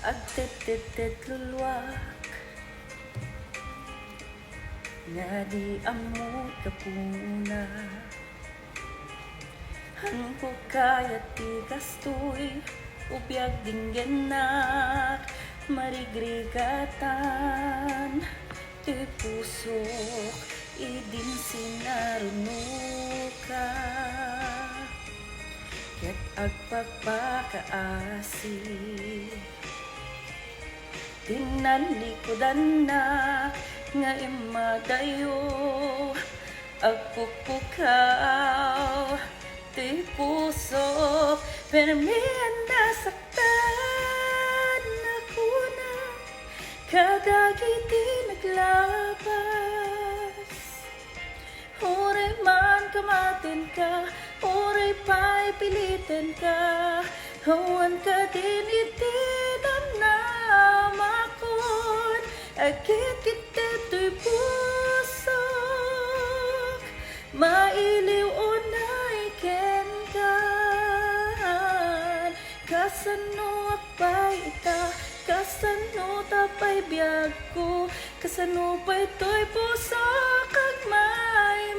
Agtetet luluwak nga di amot kapuna. Hanko kaya ti kastoy ubiyag dinggenak marigrigatan ti pusok idin sinarunuka ket agpagpakaasi tinanlikodan na nga imadayo agpupukaw ti puso permian nasaktan ako na kadagiti naglabas oray man kamatin ka oray pa'y pilitin ka hawan ka din itinam na makon agit kita to'y pusok mailiw o naiken ka kasano apay ita kasano tapay biyag ko kasano pa ito'y pusok kag may